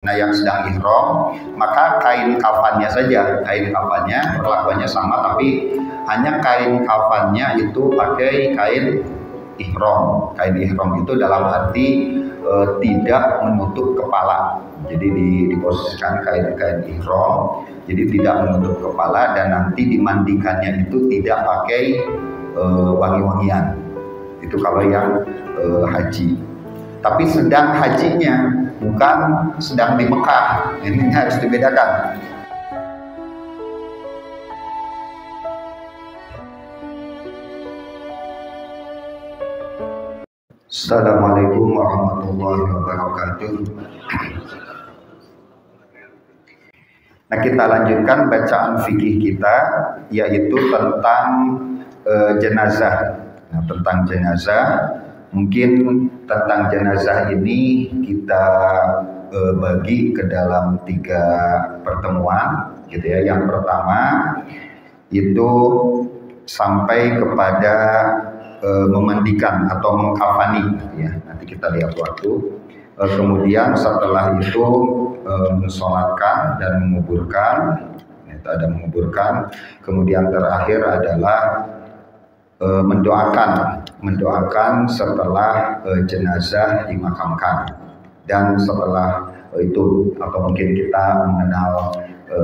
Nah, yang sedang ihram, maka kain kafannya saja, kain kafannya perlakuannya sama, tapi hanya kain kafannya itu pakai kain ihram. Kain ihram itu dalam arti tidak menutup kepala. Jadi diposisikan kain ihram, jadi tidak menutup kepala, dan nanti dimandikannya itu tidak pakai wangi-wangian. Itu kalau yang haji. Tapi sedang hajinya, bukan sedang di Mekah. Ini harus dibedakan. Assalamualaikum warahmatullahi wabarakatuh. Nah, kita lanjutkan bacaan fikih kita, yaitu tentang jenazah. Nah, tentang jenazah, mungkin tentang jenazah ini kita bagi ke dalam 3 pertemuan, gitu ya. Yang pertama itu sampai kepada memandikan atau mengkafani, ya. Nanti kita lihat waktu. Kemudian setelah itu mensolatkan dan menguburkan. Itu ada menguburkan. Kemudian terakhir adalah mendoakan setelah jenazah dimakamkan. Dan setelah itu, atau mungkin kita mengenal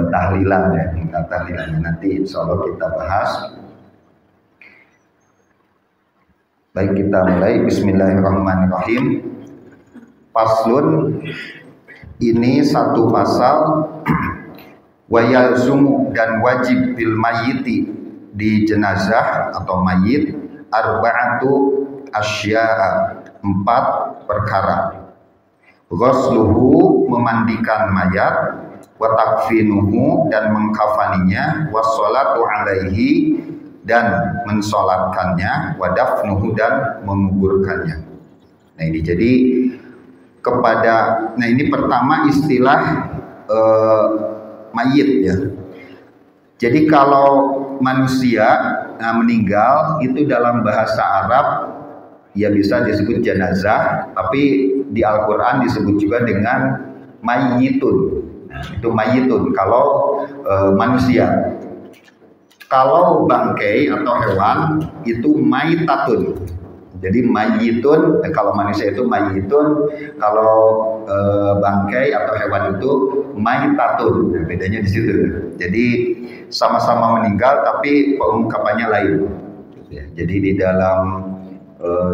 tahlilan, ya, tahlilannya nanti insya Allah kita bahas. Baik, kita mulai. Bismillahirrahmanirrahim. Faslun, ini satu pasal. Wa yalzumu, dan wajib bil mayyiti, di jenazah atau mayit, arba'atu asya'a, 4 perkara. Ghusluhu, memandikan mayat, wa takfinuhu, dan mengkafaninya, wa sholatu alaihi, dan mensolatkannya, wa dafnuhu, dan menguburkannya. Nah, ini jadi nah ini pertama istilah mayit, ya. Jadi kalau manusia meninggal itu dalam bahasa Arab ya bisa disebut jenazah, tapi di Al-Quran disebut juga dengan mayyitun. Nah, itu mayyitun kalau manusia. Kalau bangkai atau hewan itu maitatun. Jadi mayyitun, kalau manusia itu mayyitun, kalau bangkai atau hewan itu maitatun. Nah, bedanya di situ. Jadi sama-sama meninggal tapi pengungkapannya lain. Jadi di dalam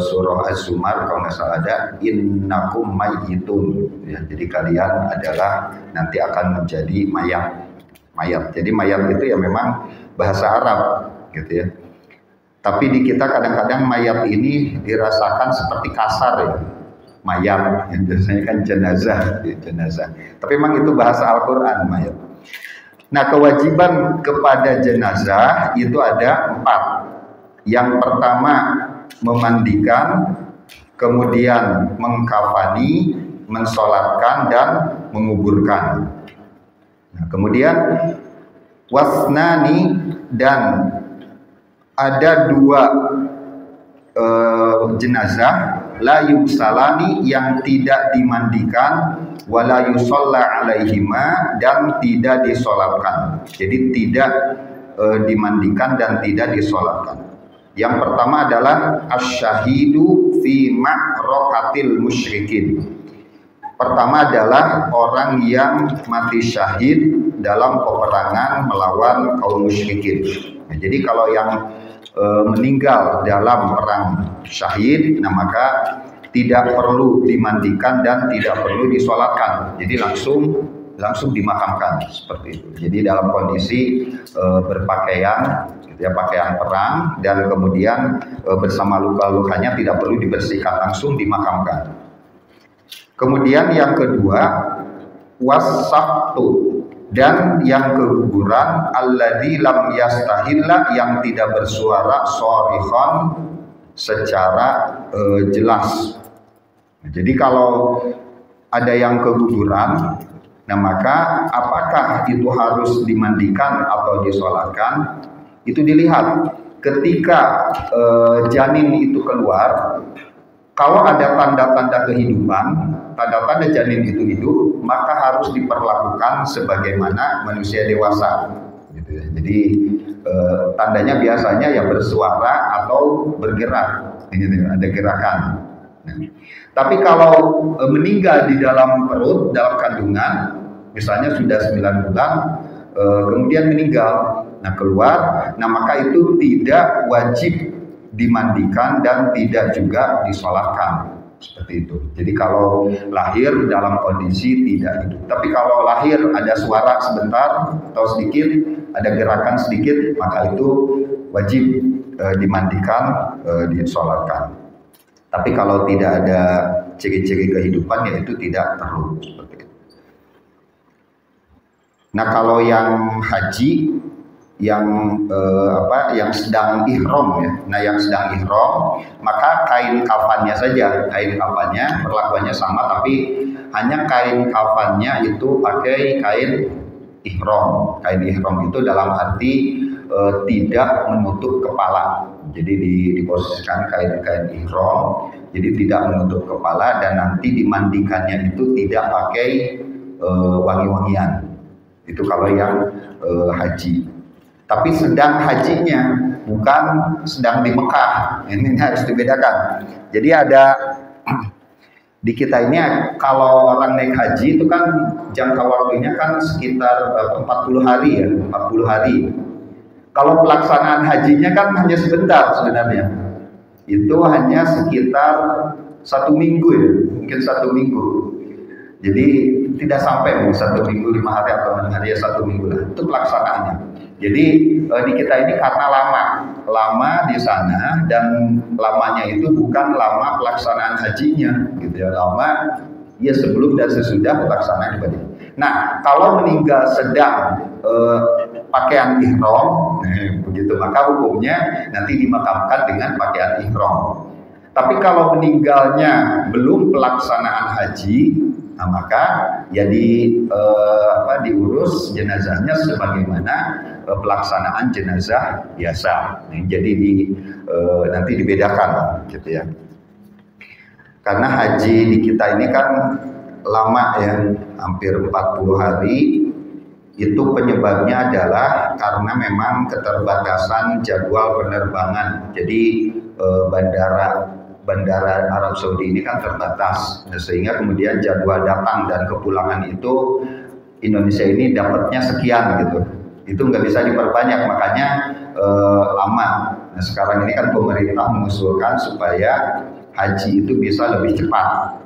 surah Az-Zumar kalau nggak salah ada innakum mayyitun. Ya, jadi kalian adalah nanti akan menjadi mayat. Jadi mayat itu ya memang bahasa Arab, gitu ya. Tapi di kita kadang-kadang mayat ini dirasakan seperti kasar, ya. Mayat, yang biasanya kan jenazah. Tapi memang itu bahasa Al-Quran, mayat. Nah, kewajiban kepada jenazah itu ada 4. Yang pertama memandikan, kemudian mengkafani, mensolatkan, dan menguburkan. Nah, kemudian wasnani, dan ada 2 jenazah, la yubsalani, yang tidak dimandikan, wala yusalla alaihima, dan tidak disolatkan. Jadi tidak dimandikan dan tidak disolatkan. Yang pertama adalah asyahidu fi ma'rakatil musyrikin. Pertama adalah orang yang mati syahid dalam peperangan melawan kaum musyrikin. Nah, jadi kalau yang meninggal dalam perang syahid, nah maka tidak perlu dimandikan dan tidak perlu disolatkan. Jadi langsung dimakamkan seperti itu. Jadi dalam kondisi berpakaian, gitu ya, pakaian perang, dan kemudian bersama luka-lukanya tidak perlu dibersihkan, langsung dimakamkan. Kemudian yang kedua wasabtu, dan yang keguguran, alladzi lam yastahilla, yang tidak bersuara shorihon, secara jelas. Jadi kalau ada yang keguguran, nah maka apakah itu harus dimandikan atau disolatkan? Itu dilihat ketika janin itu keluar, Kalau ada tanda-tanda kehidupan, tanda-tanda janin itu hidup, maka harus diperlakukan sebagaimana manusia dewasa. Gitu ya. Jadi tandanya biasanya ya bersuara atau bergerak, gitu, ada gerakan. Nah, tapi kalau meninggal di dalam perut, dalam kandungan, misalnya sudah 9 bulan, kemudian meninggal, nah keluar, nah maka itu tidak wajib dimandikan dan tidak juga disolatkan, seperti itu. Jadi kalau lahir dalam kondisi tidak hidup, tapi kalau lahir ada suara sebentar atau sedikit, ada gerakan sedikit, maka itu wajib dimandikan, disolatkan. Tapi kalau tidak ada ciri-ciri kehidupan, ya itu tidak perlu, seperti itu. Nah kalau yang haji, yang sedang ihram ya. Nah, yang sedang ihram, maka kain kafannya saja, kain kafannya perlakuannya sama, tapi hanya kain kafannya itu pakai kain ihram. Kain ihram itu dalam arti tidak menutup kepala. Jadi diposisikan kain ihram, jadi tidak menutup kepala, dan nanti dimandikannya itu tidak pakai wangi-wangian. Itu kalau yang haji. Tapi sedang hajinya, bukan sedang di Mekah. Ini harus dibedakan. Jadi ada di kita ini, kalau orang naik haji itu kan jangka waktunya kan sekitar 40 hari ya, 40 hari. Kalau pelaksanaan hajinya kan hanya sebentar sebenarnya. Itu hanya sekitar 1 minggu ya, mungkin 1 minggu. Jadi tidak sampai 1 minggu, 5 hari atau 6 hari, ya 1 minggu lah. Itu pelaksanaannya. Jadi di kita ini karena lama di sana, dan lamanya itu bukan lama pelaksanaan hajinya, gitu ya, lama ya sebelum dan sesudah pelaksanaan ibadah. Nah, kalau meninggal sedang pakaian ihram, begitu, maka hukumnya nanti dimakamkan dengan pakaian ihram. Tapi kalau meninggalnya belum pelaksanaan haji, nah maka ya diurus jenazahnya sebagaimana pelaksanaan jenazah biasa. Nah, jadi nanti dibedakan, gitu ya. Karena haji di kita ini kan lama ya, hampir 40 hari. Itu penyebabnya adalah karena memang keterbatasan jadwal penerbangan. Jadi bandara Arab Saudi ini kan terbatas, sehingga kemudian jadwal datang dan kepulangan itu Indonesia ini dapatnya sekian gitu. Itu nggak bisa diperbanyak, makanya lama. Nah sekarang ini kan pemerintah mengusulkan supaya haji itu bisa lebih cepat,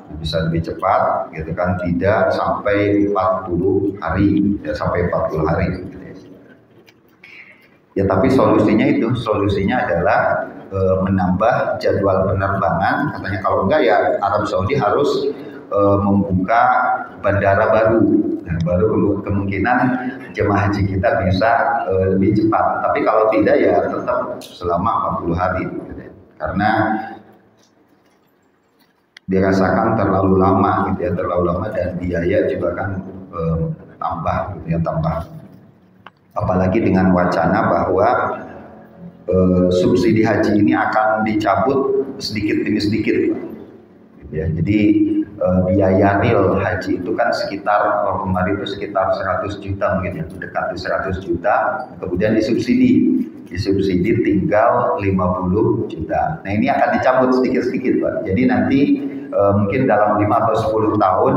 gitu kan, tidak sampai 40 hari, ya sampai 40 hari. Gitu ya. Ya tapi solusinya adalah menambah jadwal penerbangan. Katanya kalau enggak ya Arab Saudi harus membuka bandara baru. Nah, baru kemungkinan jemaah haji kita bisa lebih cepat. Tapi kalau tidak ya tetap selama 40 hari. Gitu. Karena dirasakan terlalu lama, gitu ya, terlalu lama, dan biaya juga kan tambah, gitu ya, tambah. Apalagi dengan wacana bahwa subsidi haji ini akan dicabut sedikit demi sedikit, gitu ya. Jadi biaya real haji itu kan sekitar kemarin itu sekitar 100 juta mungkin ya, mendekati 100 juta, kemudian disubsidi tinggal 50 juta. Nah ini akan dicabut sedikit-sedikit Pak. Jadi nanti mungkin dalam 5 atau 10 tahun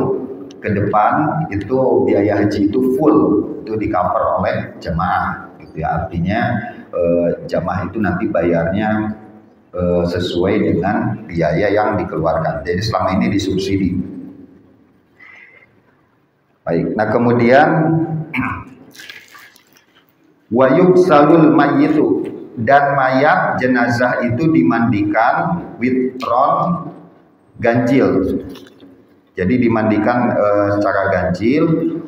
ke depan itu biaya haji itu full, itu di cover oleh jemaah, gitu ya. Artinya jemaah itu nanti bayarnya sesuai dengan biaya yang dikeluarkan. Jadi selama ini disubsidi. Baik. Nah kemudian wa yugsalul mayyitu, dan mayat jenazah itu dimandikan witron, ganjil. Jadi dimandikan secara ganjil.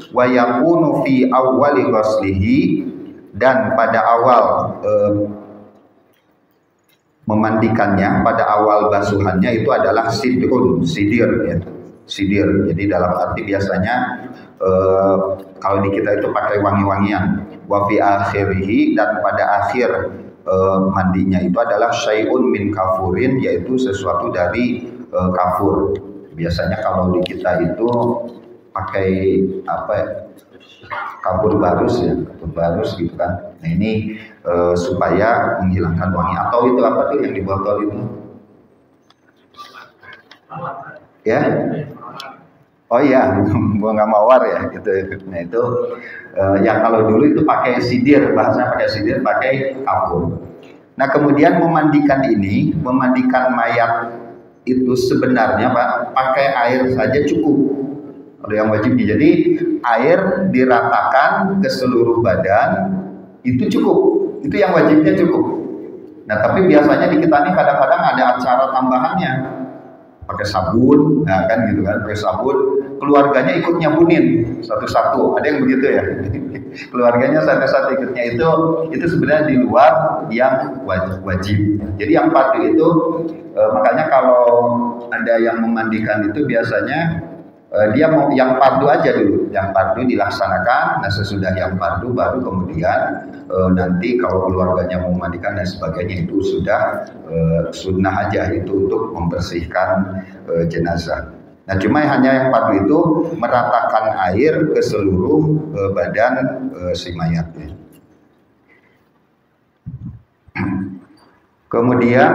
Wa yakunu fi awwali ghuslihi, dan pada awal memandikannya, pada awal basuhannya itu adalah sidir ya. Sidir. Jadi dalam arti biasanya kalau di kita itu pakai wangi-wangian. Wa fi akhirih, dan pada akhir mandinya itu adalah syai'un min kafurin, yaitu sesuatu dari kafur. Biasanya kalau di kita itu pakai apa ya, kabur barus ya, kabur barus gitu kan. Nah ini supaya menghilangkan wangi. Atau itu apa tuh yang di botol itu? Ya? Oh iya, bunga mawar ya gitu. Nah itu yang kalau dulu itu pakai sidir, bahasanya pakai sidir, pakai kafur. Nah kemudian memandikan mayat itu sebenarnya Pak, pakai air saja cukup. Kalau yang wajibnya, jadi air diratakan ke seluruh badan itu cukup, itu yang wajibnya cukup. Nah tapi biasanya di kita ini kadang-kadang ada acara tambahannya, pakai sabun, nah kan gitu kan, pakai sabun, keluarganya ikut nyabunin satu-satu, ada yang begitu ya. Keluarganya satu-satu ikutnya, itu sebenarnya di luar yang wajib. Jadi yang fardu itu makanya kalau ada yang memandikan itu biasanya dia mau yang fardu aja dulu, yang fardu dilaksanakan. Nah sesudah yang fardu baru kemudian nanti kalau keluarganya mau memandikan dan sebagainya itu sudah sunnah aja, itu untuk membersihkan jenazah. Nah cuma hanya yang fardu itu meratakan air ke seluruh badan si mayatnya. Kemudian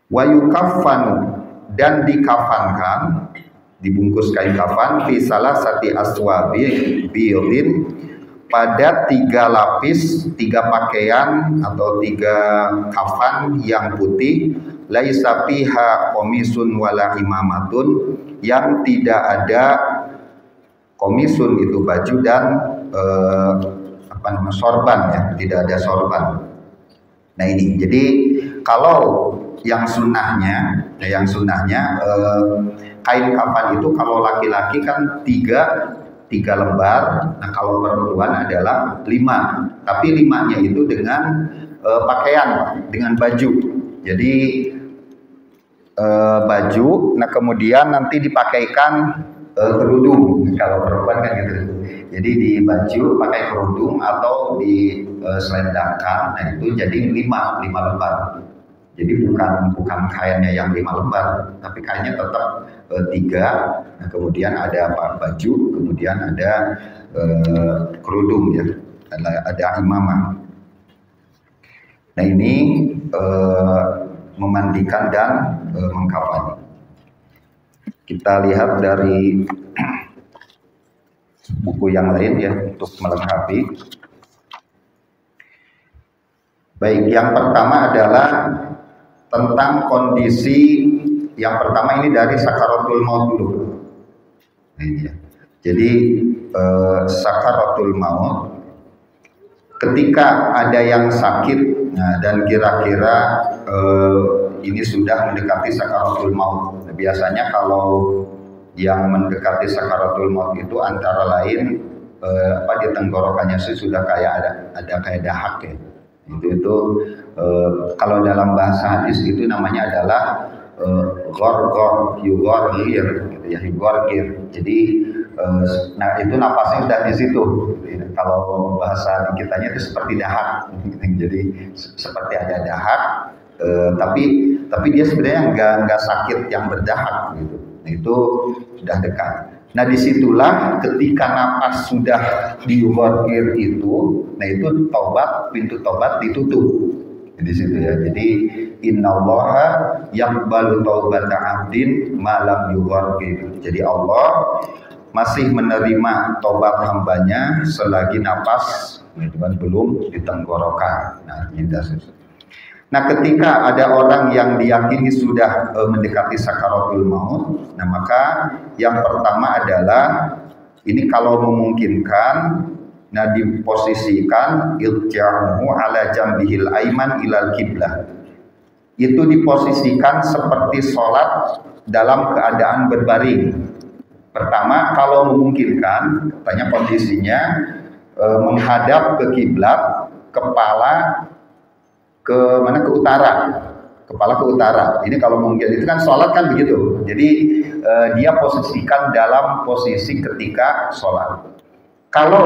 wayukaffanu, dan dikafankan, dibungkus kain kafan, fi salasati aswabi biyudin, pada 3 lapis, 3 pakaian atau 3 kafan yang putih, laisa fiha komisun wala imamatun, yang tidak ada komisun itu baju dan sorban ya, tidak ada sorban. Nah ini, jadi kalau yang sunnahnya kain kafan itu kalau laki-laki kan 3 lembar, nah kalau perempuan adalah 5, tapi 5-nya itu dengan pakaian, dengan baju. Jadi baju, nah kemudian nanti dipakaikan kerudung kalau perempuan kan gitu. Jadi di baju pakai kerudung atau di selendangkan, nah itu jadi 5 lembar. Jadi bukan kainnya yang 5 lembar, tapi kainnya tetap 3. Nah, kemudian ada baju, kemudian ada kerudung ya, ada imamah. Nah ini memandikan dan mengkafani. Kita lihat dari buku yang lain ya untuk melengkapi. Baik, yang pertama adalah tentang kondisi yang pertama ini dari sakaratul maut dulu. Nah, ini ya. Jadi sakaratul maut ketika ada yang sakit, nah, dan kira-kira ini sudah mendekati sakaratul maut. Nah, biasanya kalau yang mendekati sakaratul maut itu antara lain di tenggorokannya sih sudah kayak ada kayak dahak ya. Itu kalau dalam bahasa hadis itu namanya adalah yugorgir gitu ya, yugorgir. Jadi nah itu napasnya udah di situ. Kalau bahasa di kitanya itu seperti dahak. Jadi seperti ada dahak, tapi dia sebenarnya nggak sakit yang berdahak gitu. Nah itu sudah dekat. Nah disitulah ketika napas sudah diuhorkir itu, nah itu pintu tobat ditutup di situ ya. Jadi innallaha yaqbalu taubata 'abdin ma lam yughorkir. Jadi Allah masih menerima tobat hambanya selagi napas belum di tenggorokan. Nah ini Nah ketika ada orang yang diyakini sudah mendekati sakaratul maut, nah maka yang pertama adalah ini kalau memungkinkan, nah diposisikan ilti'amuhu ala jambihil aiman ilal kiblah. Itu diposisikan seperti sholat dalam keadaan berbaring. Pertama kalau memungkinkan, katanya kondisinya menghadap ke kiblat, kepala ke mana, ke utara, kepala ke utara. Ini kalau mungkin, itu kan sholat kan begitu. Jadi dia posisikan dalam posisi ketika sholat. Kalau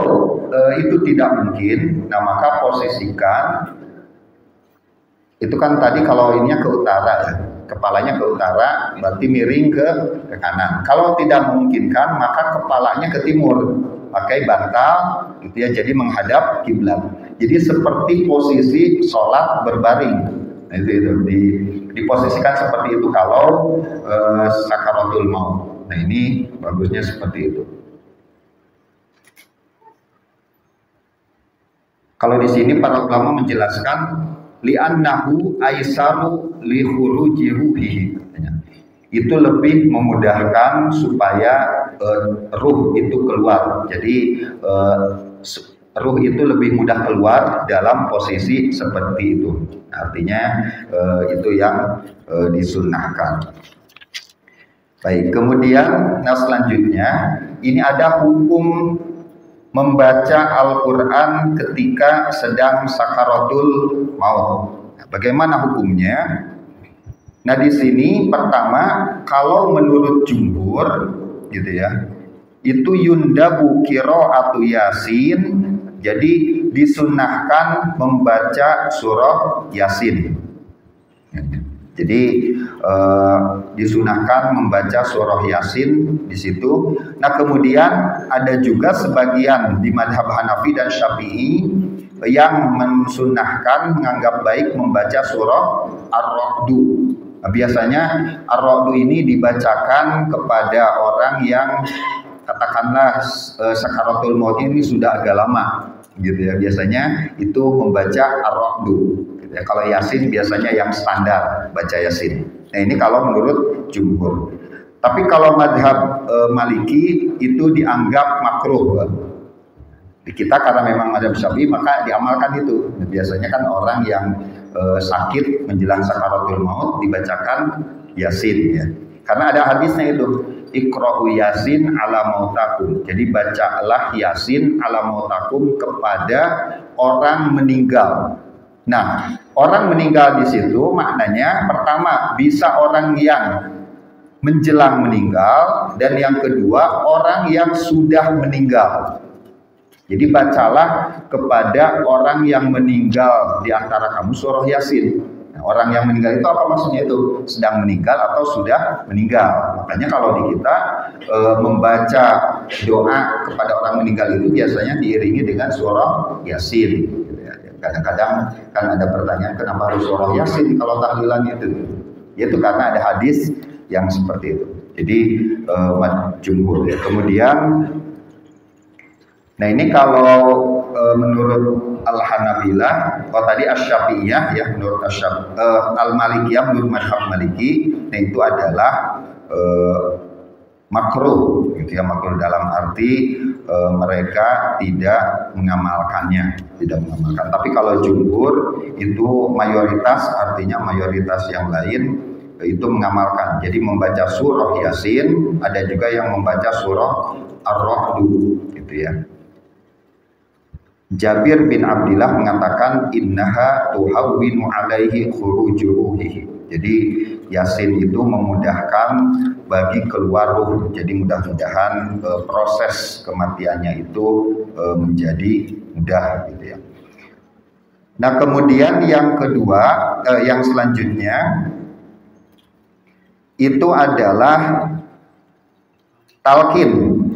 itu tidak mungkin, nah maka posisikan itu kan tadi kalau ininya ke utara ya. kepalanya ke utara, berarti miring ke kanan. Kalau tidak memungkinkan, maka kepalanya ke timur, pakai bantal, gitu ya. Jadi menghadap kiblat. Jadi seperti posisi sholat berbaring. Nah, itu diposisikan seperti itu kalau sakaratul maut. Nah ini bagusnya seperti itu. Kalau di sini para ulama menjelaskan li'annahu aisaru li khuruji ruhihi, itu lebih memudahkan supaya ruh itu keluar. Jadi ruh itu lebih mudah keluar dalam posisi seperti itu. Artinya itu yang disunnahkan. Baik, kemudian selanjutnya ini ada hukum membaca Al-Quran ketika sedang sakaratul maut. Nah, bagaimana hukumnya? Nah di sini pertama, kalau menurut jumhur, gitu ya, itu yundabu qiraatu Yasin. Jadi disunnahkan membaca surah Yasin. Jadi disunahkan membaca surah Yasin di situ. Nah kemudian ada juga sebagian di madhab Hanafi dan Syafi'i yang mensunahkan, menganggap baik membaca surah Ar-Ra'du. Nah, biasanya Ar-Ra'du ini dibacakan kepada orang yang katakanlah sakaratul maut ini sudah agak lama, gitu ya. Biasanya itu membaca Ar-Ra'du. Ya, kalau Yasin biasanya yang standar baca Yasin. Nah ini kalau menurut jumhur. Tapi kalau madhab Maliki itu dianggap makruh. Di kita karena memang madhab Syafi'i maka diamalkan itu. Nah, biasanya kan orang yang sakit menjelang sakaratul maut dibacakan Yasin ya. Karena ada hadisnya itu, Iqra'u Yasin ala mautakum. Jadi bacalah Yasin ala mautakum kepada orang meninggal. Nah, orang meninggal di situ maknanya pertama bisa orang yang menjelang meninggal, dan yang kedua orang yang sudah meninggal. Jadi bacalah kepada orang yang meninggal di antara kamu surah Yasin. Nah, orang yang meninggal itu apa maksudnya itu? Sedang meninggal atau sudah meninggal. Makanya kalau di kita membaca doa kepada orang meninggal itu biasanya diiringi dengan surah Yasin. Kadang-kadang kan ada pertanyaan kenapa harus surah Yasin kalau tahlilan itu? Yaitu karena ada hadis yang seperti itu. Jadi jumhur ya. Kemudian, nah ini kalau menurut Al-Hanabilah, kalau tadi Asy-Syafi'iyah ya, menurut Al-Malikiyah, menurut mazhab Maliki, nah itu adalah makruh, gitu ya. Makruh dalam arti mereka tidak mengamalkannya, tidak mengamalkan. Tapi kalau jumhur itu mayoritas, artinya mayoritas yang lain itu mengamalkan. Jadi membaca surah Yasin, ada juga yang membaca surah Ar-Ra'du, gitu ya. Jabir bin Abdillah mengatakan innaha tuhawwinu alaihi khuruju ruhihi. Jadi Yasin itu memudahkan bagi keluar ruh. Jadi mudah-mudahan proses kematiannya itu menjadi mudah, gitu ya. Nah kemudian yang kedua, yang selanjutnya itu adalah talqin.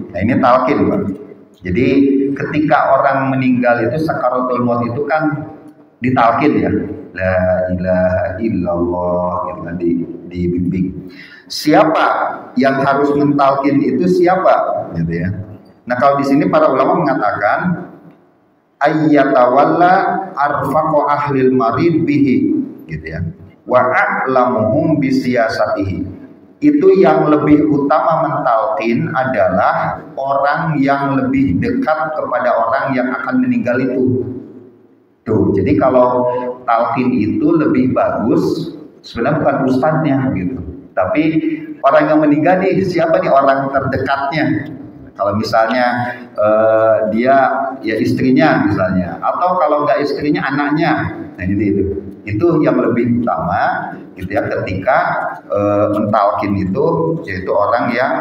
Nah ini talqin, Pak. Jadi ketika orang meninggal itu sakaratul maut itu kan ditalqin ya. La ilaha illallah, gitu kan, dibimbing. Siapa yang harus mentalkin itu siapa, gitu ya. Nah kalau di sini para ulama mengatakan ayyatawalla arfaqo ahlil marid bihi, gitu ya. Wa a'lamuhum bisiyasatihi. Itu yang lebih utama mentalkin adalah orang yang lebih dekat kepada orang yang akan meninggal itu. Tuh, jadi kalau talqin itu lebih bagus sebenarnya bukan ustadznya gitu, tapi orang yang meninggal nih siapa nih orang terdekatnya. Kalau misalnya dia ya istrinya misalnya, atau kalau nggak istrinya anaknya, nah itu yang lebih utama gitu ya ketika mentalqin itu, yaitu orang yang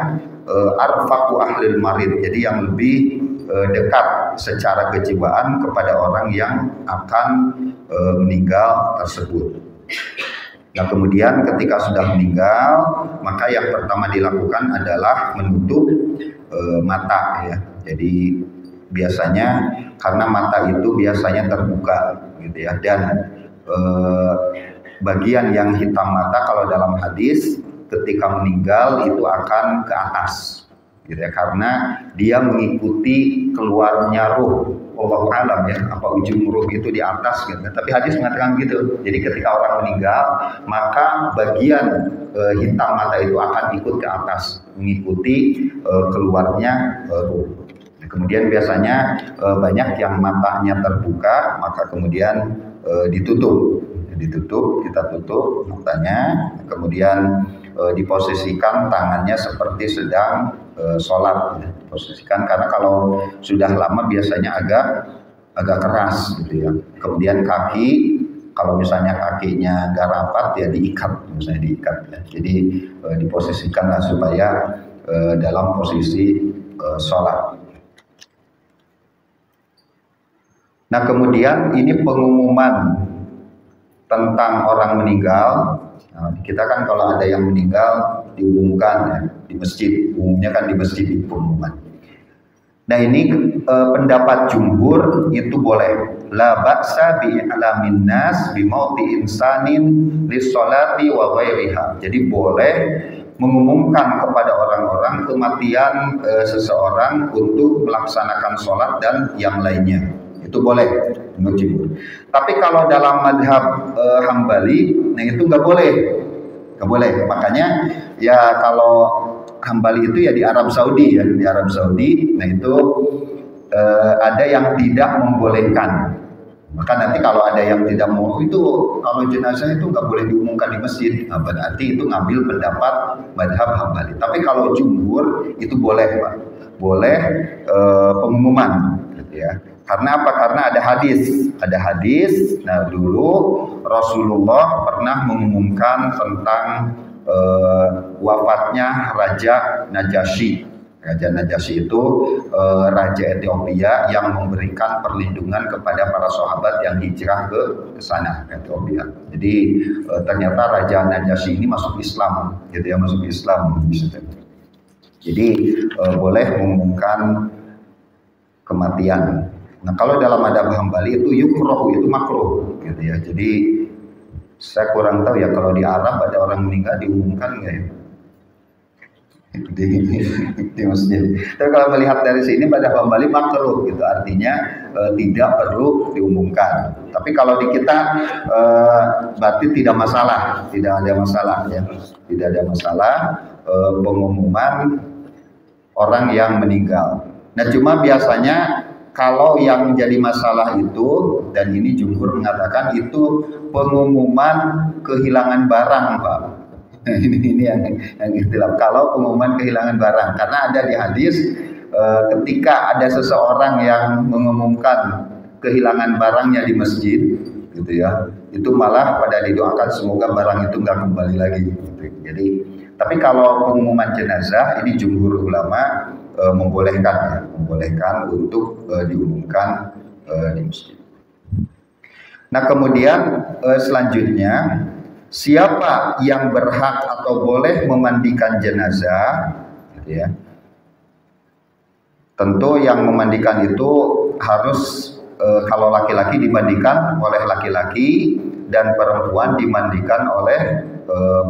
arfaqu ahlil marid, jadi yang lebih dekat secara kejiwaan kepada orang yang akan meninggal tersebut. Nah kemudian ketika sudah meninggal, maka yang pertama dilakukan adalah menutup mata ya. Jadi biasanya karena mata itu biasanya terbuka gitu ya, dan bagian yang hitam mata kalau dalam hadis ketika meninggal itu akan ke atas gitu ya, karena dia mengikuti keluarnya ruh. Wallahu alam ya, apa ujung ruh itu di atas gitu. Tapi hadis mengatakan gitu. Jadi ketika orang meninggal, maka bagian hitam mata itu akan ikut ke atas, mengikuti keluarnya ruh. Kemudian biasanya banyak yang matanya terbuka, maka kemudian ditutup, kita tutup matanya, kemudian diposisikan tangannya seperti sedang sholat, posisikan, karena kalau sudah lama biasanya agak keras gitu ya. Kemudian kaki, kalau misalnya kakinya nggak rapat ya diikat, misalnya diikat ya. Jadi diposisikanlah supaya dalam posisi sholat. Nah kemudian ini pengumuman tentang orang meninggal. Nah, kita kan kalau ada yang meninggal diumumkan ya, di masjid, umumnya kan di masjid di pengumuman. Nah ini pendapat jumhur itu boleh. La ba'sa bi'alamin nas bimauti insanin lissolati wa ghairiha. Jadi boleh mengumumkan kepada orang-orang kematian seseorang untuk melaksanakan sholat dan yang lainnya. Itu boleh menurut jumhur. Tapi kalau dalam madhab Hambali, nah itu nggak boleh. Makanya ya kalau Hambali itu ya di Arab Saudi ya, di Arab Saudi. Nah itu ada yang tidak membolehkan. Maka nanti kalau ada yang tidak mau, itu kalau jenazah itu nggak boleh diumumkan di masjid. Nah, berarti itu ngambil pendapat madhab Hambali. Tapi kalau jumhur itu boleh, Pak. Boleh pengumuman, gitu ya. Karena apa? Karena ada hadis. Nah dulu Rasulullah pernah mengumumkan tentang wafatnya Raja Najasyi. Raja Najasyi itu Raja Ethiopia yang memberikan perlindungan kepada para sahabat yang hijrah ke sana, Ethiopia. Jadi ternyata Raja Najasyi ini masuk Islam, gitu ya, masuk Islam. Jadi boleh mengumumkan kematian. Nah kalau dalam adab Hambali itu yukroh, itu makruh gitu ya. Jadi saya kurang tahu ya kalau di Arab ada orang meninggal diumumkan nggak ya di masjid. Tapi kalau melihat dari sini pada Hambali makruh gitu, artinya tidak perlu diumumkan. Tapi kalau di kita berarti tidak ada masalah ya, tidak ada masalah pengumuman orang yang meninggal. Nah cuma biasanya kalau yang menjadi masalah itu, dan ini jumhur mengatakan itu pengumuman kehilangan barang, Pak. Ini yang istilah. Kalau pengumuman kehilangan barang, karena ada di hadis ketika ada seseorang yang mengumumkan kehilangan barangnya di masjid, gitu ya, itu malah pada didoakan semoga barang itu nggak kembali lagi. Gitu. Jadi, tapi kalau pengumuman jenazah ini jumhur ulama membolehkan untuk diumumkan di masjid. Nah kemudian selanjutnya, siapa yang berhak atau boleh memandikan jenazah, gitu ya. Tentu yang memandikan itu harus kalau laki-laki dimandikan oleh laki-laki dan perempuan dimandikan oleh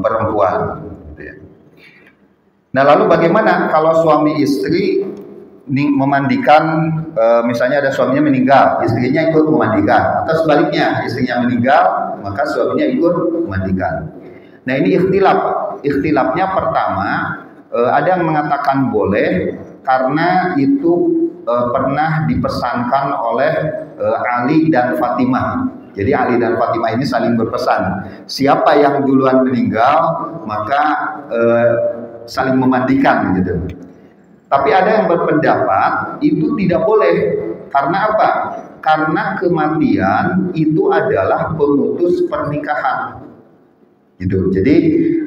perempuan. Gitu ya. Nah lalu bagaimana kalau suami istri memandikan, misalnya ada suaminya meninggal, istrinya ikut memandikan, atau sebaliknya istrinya meninggal maka suaminya ikut memandikan. Nah ini ikhtilaf. Ikhtilafnya pertama ada yang mengatakan boleh karena itu pernah dipesankan oleh Ali dan Fatimah. Jadi Ali dan Fatimah ini saling berpesan, siapa yang duluan meninggal maka saling memandikan gitu. Tapi ada yang berpendapat itu tidak boleh. Karena apa? Karena kematian itu adalah pemutus pernikahan. Gitu. Jadi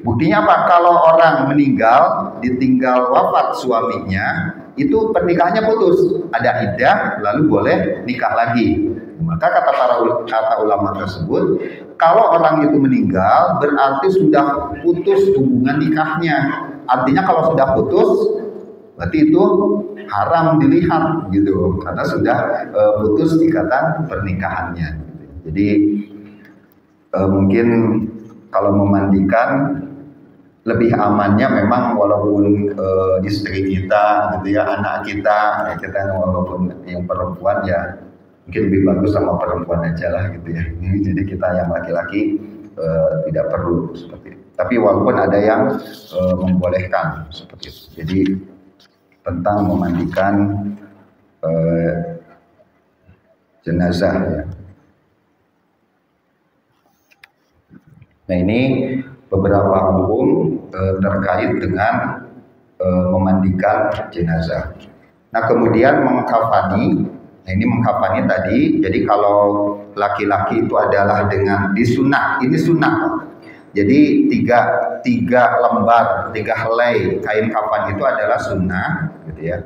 buktinya apa? Kalau orang meninggal ditinggal wafat suaminya, itu pernikahannya putus. Ada iddah lalu boleh nikah lagi. Maka kata ulama tersebut, Kalau orang itu meninggal berarti sudah putus hubungan nikahnya. Artinya kalau sudah putus berarti itu haram dilihat gitu karena sudah putus ikatan pernikahannya. Jadi mungkin kalau memandikan lebih amannya memang walaupun istri kita gitu ya, anak kita ya kita walaupun yang perempuan ya mungkin lebih bagus sama perempuan aja lah gitu ya. Jadi kita yang laki-laki tidak perlu seperti itu. Tapi walaupun ada yang membolehkan seperti itu. Jadi tentang memandikan jenazah ya. Nah ini beberapa hukum terkait dengan memandikan jenazah. Nah kemudian mengkafani. Nah ini mengkafani tadi. Jadi kalau laki-laki itu adalah dengan disunah. Ini sunnah. Jadi tiga lembar, 3 helai kain kafan itu adalah sunnah, gitu ya.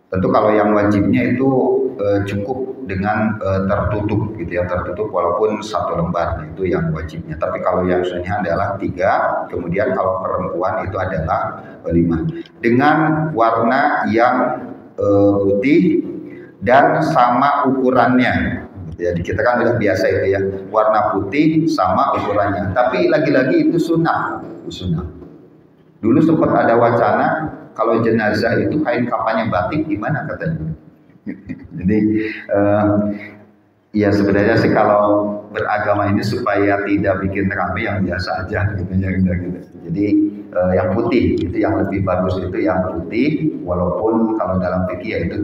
Tentu kalau yang wajibnya itu cukup dengan tertutup, gitu ya, tertutup walaupun 1 lembar itu yang wajibnya. Tapi kalau yang sunnahnya adalah 3, kemudian kalau perempuan itu adalah 5. Dengan warna yang putih dan sama ukurannya. Jadi kita kan udah biasa itu ya, warna putih sama ukurannya. Tapi lagi-lagi itu sunnah. Dulu sempat ada wacana kalau jenazah itu kain kafannya batik gimana katanya. Jadi ya sebenarnya sih kalau beragama ini supaya tidak bikin rame yang biasa aja gitu ya gitu. Jadi yang putih itu yang lebih bagus itu yang putih walaupun kalau dalam fikih ya itu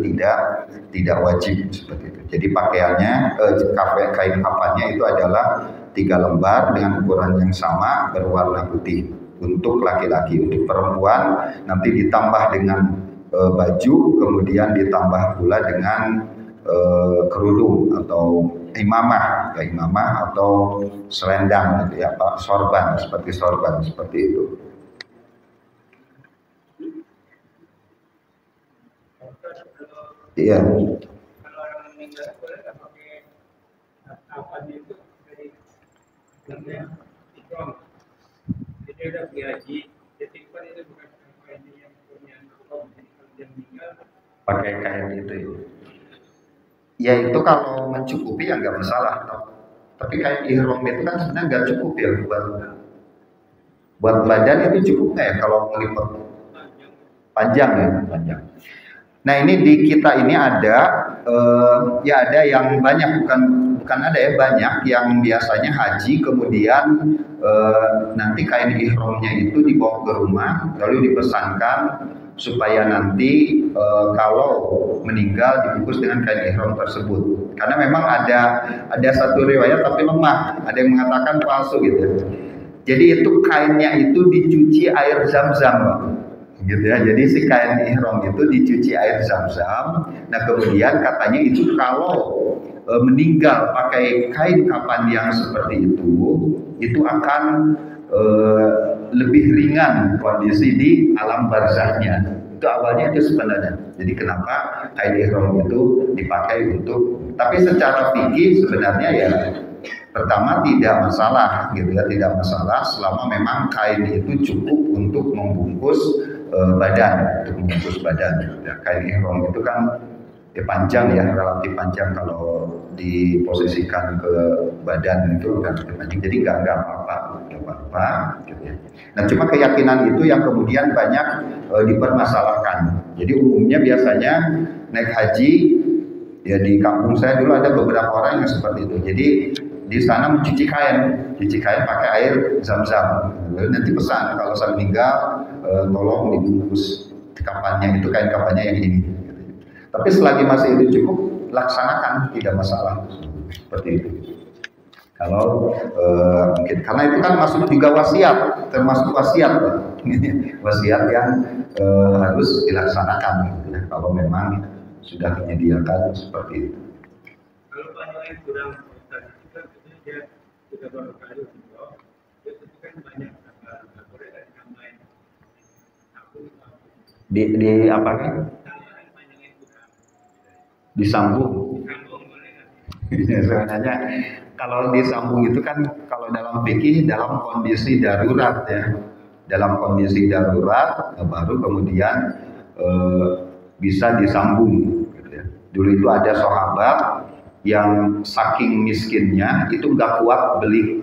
tidak wajib seperti itu. Jadi pakaiannya kain kafannya itu adalah 3 lembar dengan ukuran yang sama berwarna putih untuk laki-laki. Untuk perempuan nanti ditambah dengan baju kemudian ditambah pula dengan kerudung atau imamah atau selendang gitu ya, sorban seperti itu. Iya. Kalau orang meninggal boleh nggak pakai kafannya itu dari namanya ikram. Jadi udah haji, jadi kan itu bukan kain yang punya ikram. Jadi kalau dia meninggal pakai kain itu ya. Ya itu kalau mencukupi ya nggak masalah. Tapi kain ihram itu kan sebenarnya nggak cukup ya buat badan itu cukup nggak ya kalau melipat panjang ya panjang. Nah ini di kita ini ada ya ada yang banyak bukan ada ya banyak yang biasanya haji kemudian nanti kain ihramnya itu dibawa ke rumah lalu dipesankan supaya nanti kalau meninggal dibungkus dengan kain ihram tersebut. Karena memang ada satu riwayat tapi lemah, ada yang mengatakan palsu gitu. Jadi itu kainnya itu dicuci air zam-zam, Pak. Gitu ya. Jadi si kain ihram itu dicuci air zam-zam. Nah kemudian katanya itu kalau meninggal pakai kain kafan yang seperti itu akan lebih ringan kondisi di alam barzahnya. Itu awalnya itu sebenarnya. Jadi kenapa kain ihram itu dipakai untuk? Tapi secara fikih sebenarnya ya pertama tidak masalah, gitu ya, tidak masalah selama memang kain itu cukup untuk membungkus badan, Ya, kain ihram itu kan ya panjang ya, relatif panjang kalau diposisikan ke badan itu relatif panjang, jadi nggak apa-apa, gitu ya. Nah cuma keyakinan itu yang kemudian banyak dipermasalahkan. Jadi umumnya biasanya naik haji ya di kampung saya dulu ada beberapa orang yang seperti itu. Jadi di sana mencuci kain pakai air zam-zam. Lalu nanti pesan kalau saya meninggal tolong dibungkus kafannya itu kain kafannya yang ini. Tapi selagi masih itu cukup laksanakan tidak masalah seperti itu. Kalau mungkin karena itu kan masuk juga wasiat, termasuk wasiat, wasiat yang harus dilaksanakan. Gitu ya, kalau memang sudah menyediakan seperti itu. kalau banyak yang kurang dia sudah baru kali itu kan banyak boleh dari tambahin Di apa kan? Disambung. Ya, sebenarnya kalau disambung itu kan kalau dalam fikih dalam kondisi darurat ya, dalam kondisi darurat baru kemudian eh, bisa disambung. Gitu ya. Dulu itu ada sahabat yang saking miskinnya itu nggak kuat beli,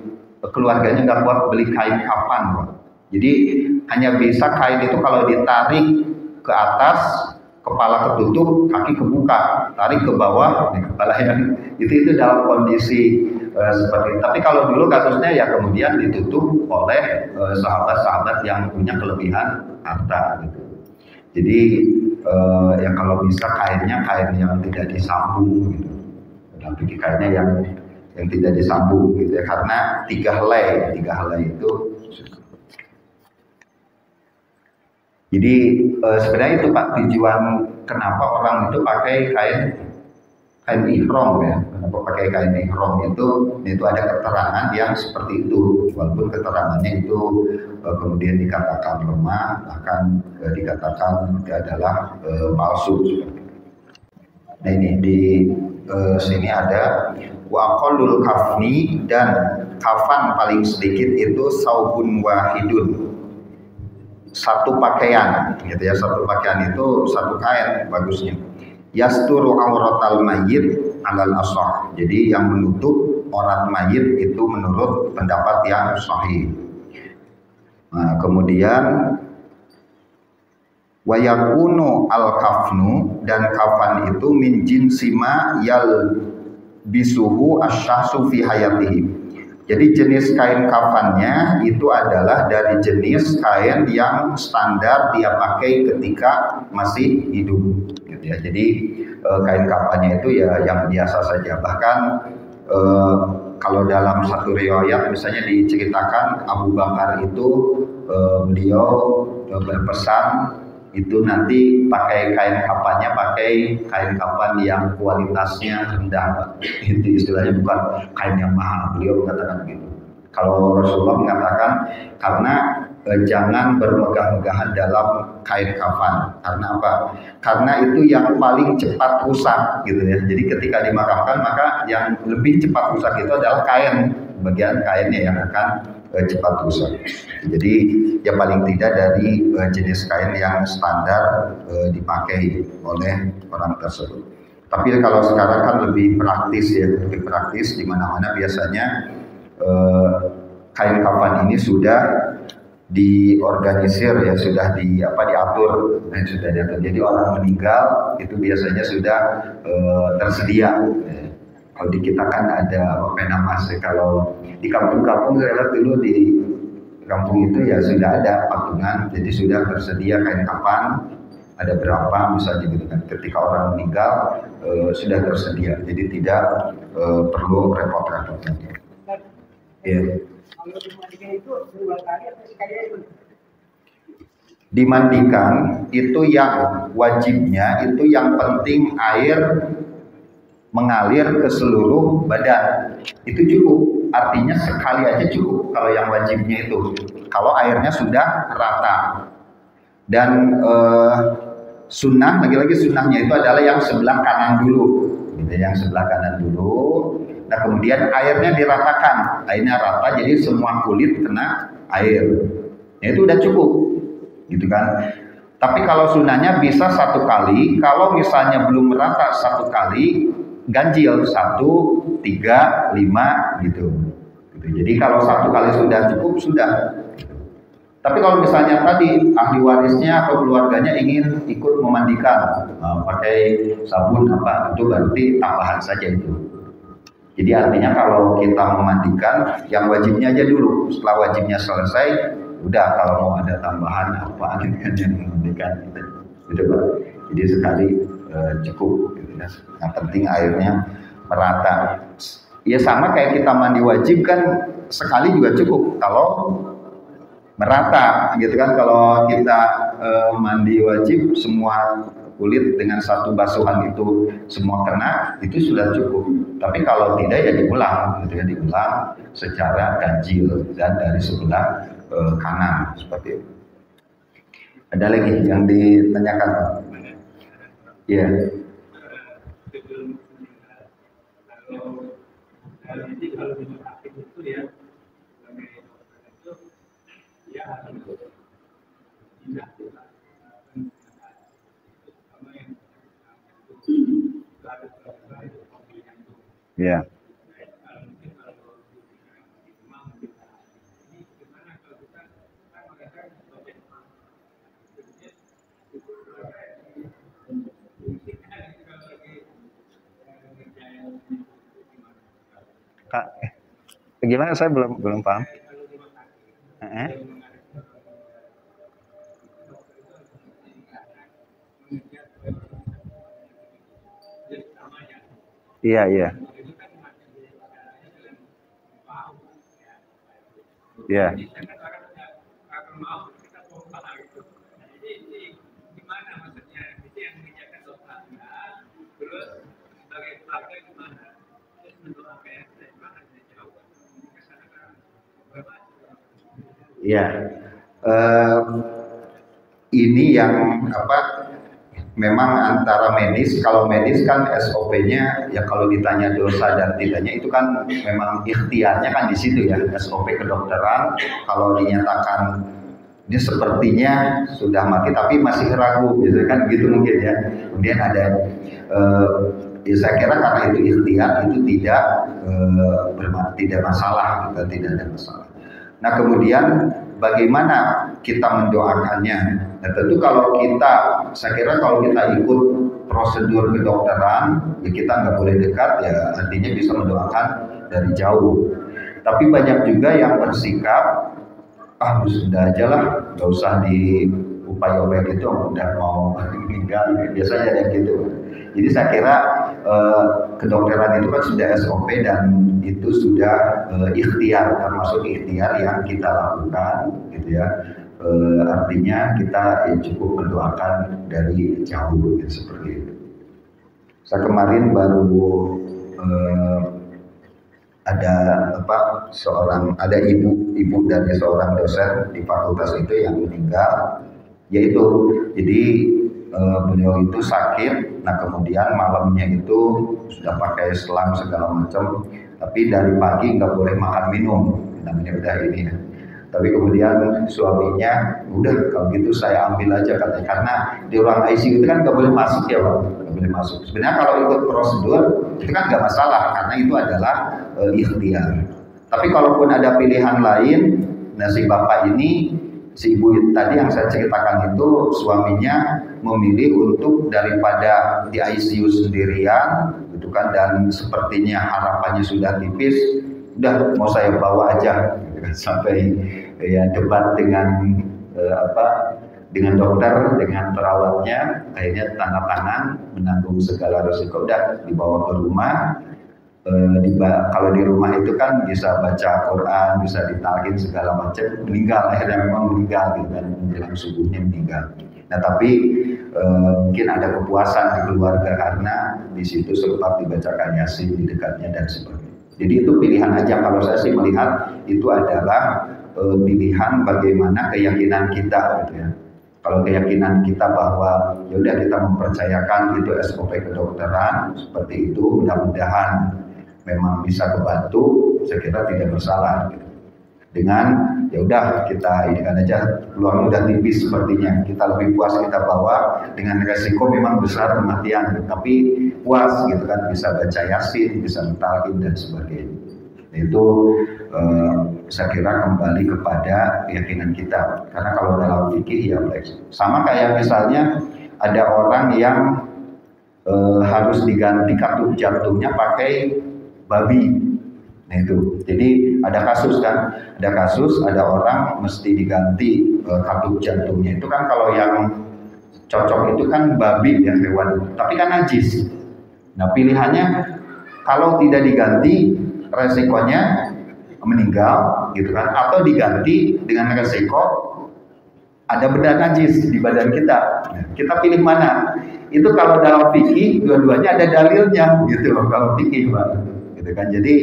keluarganya nggak kuat beli kain kapan, Pak. Jadi hanya bisa kain itu kalau ditarik ke atas, kepala ketutup, kaki kebuka, tarik ke bawah, kepala yang itu dalam kondisi seperti itu. Tapi kalau dulu kasusnya ya kemudian ditutup oleh sahabat-sahabat yang punya kelebihan harta gitu. Jadi ya kalau bisa kainnya kain yang tidak disambung gitu. Dan pikir kainnya yang tidak disambung gitu ya, karena tiga helai itu. Jadi sebenarnya itu Pak tujuan kenapa orang itu pakai kain ihram ya. Kenapa pakai kain ihram itu ada keterangan yang seperti itu. Walaupun keterangannya itu kemudian dikatakan lemah, bahkan dikatakan adalah palsu. Nah ini di sini ada wa aqallul kafni, dan kafan paling sedikit itu saubun wahidun. Satu pakaian gitu ya, satu pakaian itu satu kain bagusnya. Yasturu auratal mayyit alal ashah. Jadi yang menutup aurat mayit itu menurut pendapat yang sahih. Nah, kemudian wa yakunu al kafnu, dan kafan itu min jinsima yal bisuhu asyahsu fi hayatihi. Jadi jenis kain kafannya itu adalah dari jenis kain yang standar dia pakai ketika masih hidup gitu ya. Jadi kain kafannya itu ya yang biasa saja. Bahkan kalau dalam satu riwayat misalnya diceritakan Abu Bakar itu beliau berpesan itu nanti pakai kain kafannya, pakai kain kafan yang kualitasnya rendah. Itu istilahnya bukan kain yang mahal. Beliau mengatakan begitu. Kalau Rasulullah mengatakan karena jangan bermegah-megahan dalam kain kafan. Karena apa? Karena itu yang paling cepat rusak gitu ya. Jadi ketika dimakamkan maka yang lebih cepat rusak itu adalah kain, bagian kainnya yang akan cepat rusak. Jadi ya paling tidak dari jenis kain yang standar dipakai oleh orang tersebut. Tapi kalau sekarang kan lebih praktis ya, lebih praktis di mana-mana biasanya kain kafan ini sudah diorganisir ya, sudah diatur, sudah diatur. Jadi orang meninggal itu biasanya sudah tersedia. Kalau di kita kan ada pena mas, kalau di kampung-kampung saya lihat dulu di kampung itu ya sudah ada patungan, jadi sudah tersedia kain kafan, ada berapa misalnya gitu kan. Ketika orang meninggal sudah tersedia, jadi tidak perlu repot-repot lagi. Ya. Kalau dimandikan itu 2 kali atau sekali itu? Dimandikan itu yang wajibnya itu yang penting air mengalir ke seluruh badan, itu cukup, artinya sekali aja cukup kalau yang wajibnya itu, kalau airnya sudah rata. Dan sunnah, lagi-lagi sunnahnya itu adalah yang sebelah kanan dulu gitu, yang sebelah kanan dulu. Nah kemudian airnya diratakan, airnya rata jadi semua kulit kena air, ya itu udah cukup gitu kan. Tapi kalau sunnahnya bisa 1 kali, kalau misalnya belum merata 1 kali, ganjil 1, 3, 5 gitu. Jadi kalau 1 kali sudah cukup sudah. Tapi kalau misalnya tadi ahli warisnya atau keluarganya ingin ikut memandikan pakai sabun apa, itu berarti tambahan saja itu. Jadi artinya kalau kita memandikan yang wajibnya aja dulu, setelah wajibnya selesai, udah kalau mau ada tambahan apa yang memandikan gitu Pak. Jadi sekali cukup gitu ya. Yang penting airnya merata. Ya sama kayak kita mandi wajib kan, sekali juga cukup kalau merata gitu kan. Kalau kita mandi wajib semua kulit dengan 1 basuhan itu semua kena, itu sudah cukup. Tapi kalau tidak ya diulang gitu ya, diulang secara ganjil dan dari sebelah kanan seperti itu. Ada lagi yang ditanyakan Pak? Iya. Jadi kalau di rumah sakit itu ya sebagai dokter itu ya harus tidak sama yang ya. Kak, gimana saya belum paham. Iya, iya. Iya. Iya. Ini yang apa? Memang antara medis, kalau medis kan SOP-nya ya kalau ditanya dosa dan tidaknya itu kan memang ikhtiarnya kan di situ ya, SOP kedokteran. Kalau dinyatakan ini sepertinya sudah mati tapi masih ragu, gitu kan gitu mungkin ya. Kemudian ada ya saya kira karena itu ikhtiar itu tidak masalah, tidak ada masalah. Nah kemudian bagaimana kita mendoakannya? Nah tentu kalau saya kira kalau kita ikut prosedur kedokteran, ya kita nggak boleh dekat, ya artinya bisa mendoakan dari jauh. Tapi banyak juga yang bersikap, sudah aja lah, nggak usah diupaya-upaya gitu, udah mau meninggal, biasanya ada gitu. Jadi saya kira kedokteran itu kan sudah SOP dan itu sudah ikhtiar, termasuk ikhtiar yang kita lakukan, gitu ya. Artinya kita ya cukup mendoakan dari jauh, gitu, seperti itu. Saya kemarin baru ada ibu dari seorang dosen di fakultas itu yang meninggal, yaitu jadi beliau itu sakit. Nah kemudian malamnya itu sudah pakai selang segala macam, tapi dari pagi nggak boleh makan minum, namanya udah ini ya. Tapi kemudian suaminya, udah kalau gitu saya ambil aja katanya, karena di ruang ICU itu kan nggak boleh masuk ya Pak, nggak boleh masuk. Sebenarnya kalau ikut prosedur itu kan nggak masalah, karena itu adalah ikhtiar. Tapi kalaupun ada pilihan lain, nah si bapak ini, si ibu tadi yang saya ceritakan itu, suaminya memilih untuk daripada di ICU sendirian, gitu kan, dan sepertinya harapannya sudah tipis, udah mau saya bawa aja, gitu kan, sampai ya debat dengan dengan dokter, dengan perawatnya, akhirnya tanda tangan menanggung segala risiko, udah dibawa ke rumah. Kalau di rumah itu kan bisa baca Quran, bisa ditalkin segala macam, meninggal, akhirnya memang meninggal, gitu kan, menjelang subuhnya meninggal. Nah tapi mungkin ada kepuasan di keluarga karena di situ sempat dibacakan Yasin di dekatnya dan sebagainya. Jadi itu pilihan aja. Kalau saya sih melihat itu adalah pilihan bagaimana keyakinan kita, gitu ya. Kalau keyakinan kita bahwa ya udah kita mempercayakan itu SOP kedokteran seperti itu, mudah-mudahan memang bisa kebantu, saya kira tidak bersalah. Gitu. Dengan ya udah kita ini kan aja, peluang udah tipis sepertinya, kita lebih puas kita bawa dengan resiko memang besar kematian, tapi puas gitu kan, bisa baca Yasin, bisa mentalkin dan sebagainya. Itu saya kira kembali kepada keyakinan kita, karena kalau dalam fikih ya sama kayak misalnya ada orang yang harus diganti katup jantungnya pakai babi. Nah itu, jadi ada kasus kan, ada orang mesti diganti katup jantungnya. Itu kan kalau yang cocok itu kan babi ya, hewan, tapi kan najis. Nah pilihannya kalau tidak diganti resikonya meninggal, gitu kan, atau diganti dengan resiko ada benda najis di badan kita. Nah, kita pilih mana? Itu kalau dalam fikih dua-duanya ada dalilnya, gitu loh kalau fikih, Pak. Gitu kan. Jadi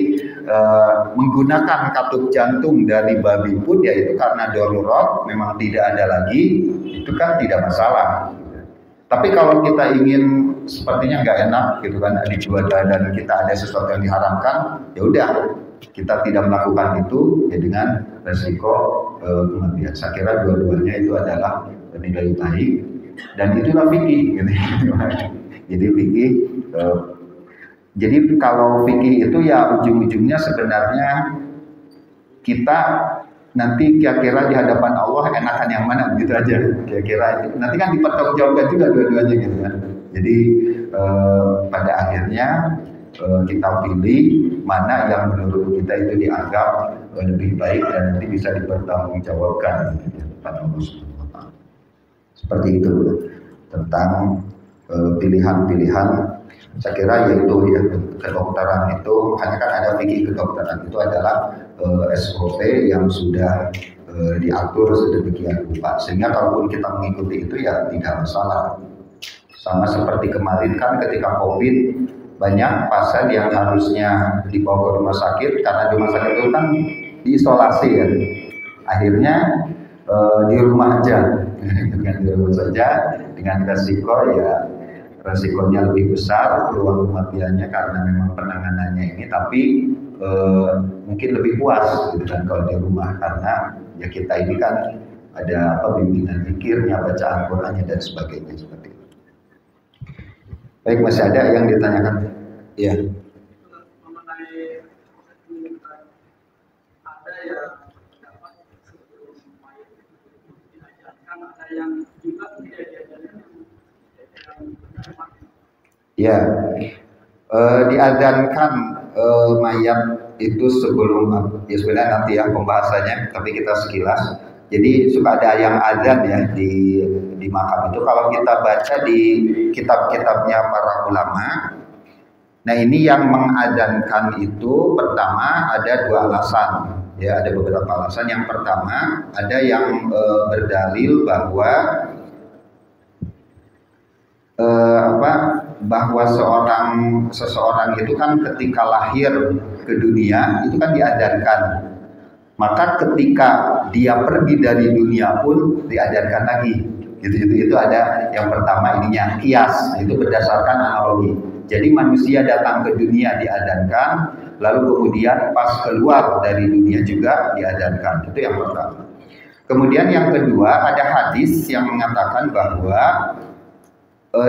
menggunakan katup jantung dari babi pun ya itu karena darurat, memang tidak ada lagi, itu kan tidak masalah. Tapi kalau kita ingin sepertinya nggak enak, gitu kan, dijual dan kita ada sesuatu yang diharamkan, ya udah kita tidak melakukan itu ya dengan resiko kematian. Saya kira dua-duanya itu adalah nilai baik dan itulah fikih gitu. Jadi fikih jadi kalau fikih itu ya ujung-ujungnya sebenarnya kita nanti kira-kira di hadapan Allah enakan yang mana begitu aja kira-kira itu. Nanti kan dipertanggungjawabkan juga dua-duanya gitu kan. Jadi pada akhirnya kita pilih mana yang menurut kita itu dianggap lebih baik dan nanti bisa dipertanggungjawabkan gitu, pada Allah Subhanahu wa Ta'ala. Seperti itu tentang pilihan-pilihan. Saya kira yaitu ya kedokteran itu hanya kan ada fikih kedokteran itu adalah SOP yang sudah diatur sedemikian rupa sehingga kalaupun kita mengikuti itu ya tidak masalah. Sama seperti kemarin kan ketika COVID banyak pasien yang harusnya dibawa ke rumah sakit karena di rumah sakit itu kan diisolasi kan. Akhirnya di rumah aja dengan di rumah saja dengan resiko ya resikonya lebih besar peluang kematiannya karena memang penanganannya ini tapi mungkin lebih puas gitu kan kalau di rumah karena ya kita ini kan ada bimbingan zikirnya, bacaan Qur'annya dan sebagainya seperti itu. Baik, masih ada yang ditanyakan? Iya. Mengenai ada yang dapat sebelum mayat diajarkan, ada yang juga tidak diajarkan. Ya, diadzankan mayat itu sebelum ya sebenarnya nanti ya pembahasannya, tapi kita sekilas. Jadi suka ada yang adzan ya di makam itu. Kalau kita baca di kitab-kitabnya para ulama, nah ini yang mengadzankan itu pertama ada dua alasan. Ya ada beberapa alasan. Yang pertama ada yang berdalil bahwa bahwa seseorang itu kan ketika lahir ke dunia itu kan diadzankan, maka ketika dia pergi dari dunia pun diadzankan lagi. Itu ada yang pertama ininya kias, itu berdasarkan analogi. Jadi manusia datang ke dunia diadzankan, lalu kemudian pas keluar dari dunia juga diadzankan. Itu yang pertama. Kemudian yang kedua ada hadis yang mengatakan bahwa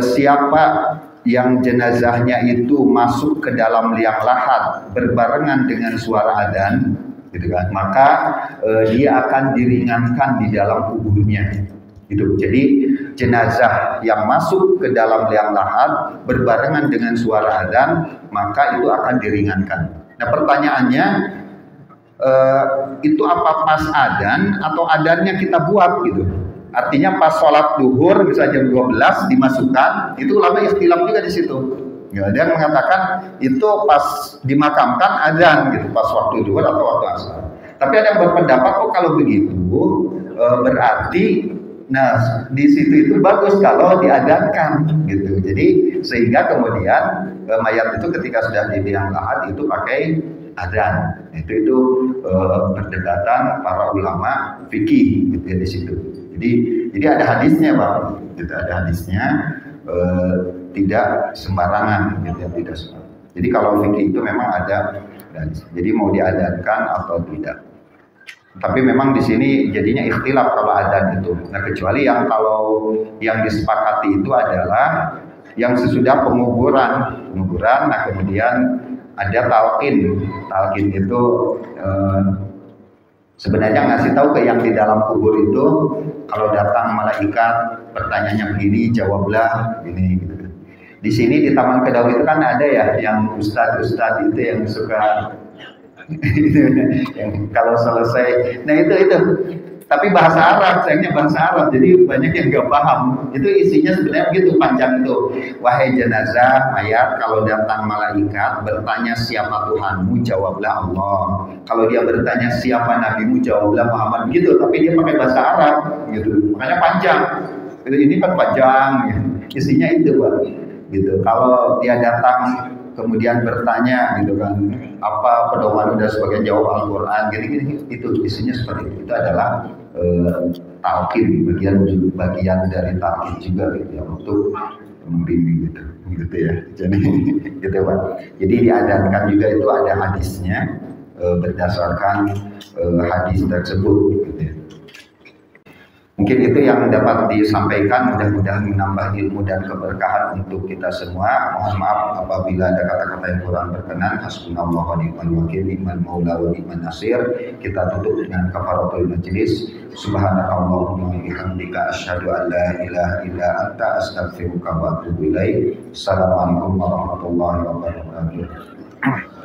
siapa yang jenazahnya itu masuk ke dalam liang lahat berbarengan dengan suara adzan, gitu kan, maka dia akan diringankan di dalam kuburnya. Gitu. Jadi jenazah yang masuk ke dalam liang lahat berbarengan dengan suara adzan, maka itu akan diringankan. Nah pertanyaannya, itu apa pas adzan atau adzannya kita buat gitu? Artinya pas sholat duhur misalnya jam 12 dimasukkan, itu ulama ikhtilaf juga di situ. Ya, dia mengatakan itu pas dimakamkan adzan gitu, pas waktu duhur atau waktu asar. Tapi ada yang berpendapat kalau begitu berarti nah di situ itu bagus kalau diadzankan gitu. Jadi sehingga kemudian mayat itu ketika sudah di liang lahat itu pakai adzan. Itu perdebatan para ulama fikih gitu ya di situ. Jadi ada hadisnya Pak, gitu, ada hadisnya tidak sembarangan, gitu ya, tidak sembarangan. Jadi kalau fikih itu memang ada hadis. Jadi mau diadzankan atau tidak. Tapi memang di sini jadinya ikhtilaf kalau adzan itu. Nah kecuali yang kalau yang disepakati itu adalah yang sesudah penguburan. Nah kemudian ada talqin. Talqin itu sebenarnya ngasih tahu ke yang di dalam kubur itu, kalau datang malaikat pertanyaannya begini, jawablah ini gitu. Di sini di Taman Kedaung itu kan ada ya yang ustadz itu yang suka yang kalau selesai, nah itu. Tapi bahasa Arab, sayangnya bahasa Arab, jadi banyak yang nggak paham. Itu isinya sebenarnya begitu panjang itu. Wahai jenazah, mayat, kalau datang malaikat bertanya siapa Tuhanmu, jawablah Allah. Kalau dia bertanya siapa nabimu, jawablah Muhammad. Begitu, tapi dia pakai bahasa Arab, gitu. Makanya panjang. Ini kan panjang, ya. Isinya itu, Pak. Gitu. Kalau dia datang kemudian bertanya gitu kan, apa pedoman dan sebagainya, jawab Al-Quran, gini itu isinya seperti itu. Itu adalah talqin, bagian dari talqin juga gitu ya, untuk membimbing gitu ya. Jadi gitu Pak. Jadi diadzankan juga itu ada hadisnya berdasarkan hadis tersebut gitu ya. Mungkin itu yang dapat disampaikan, mudah-mudahan menambah ilmu dan keberkahan untuk kita semua. Mohon maaf apabila ada kata-kata yang kurang berkenan. Hasbunallahu wa ni'mal wakil, ni'mal maula wa ni'man nasir. Kita tutup dengan kafaratul majlis. Subhanakallahumma wa bihamdika asyhadu an la ilaha illa anta astaghfiruka wa atubu ilaik. Assalamualaikum warahmatullahi wabarakatuh.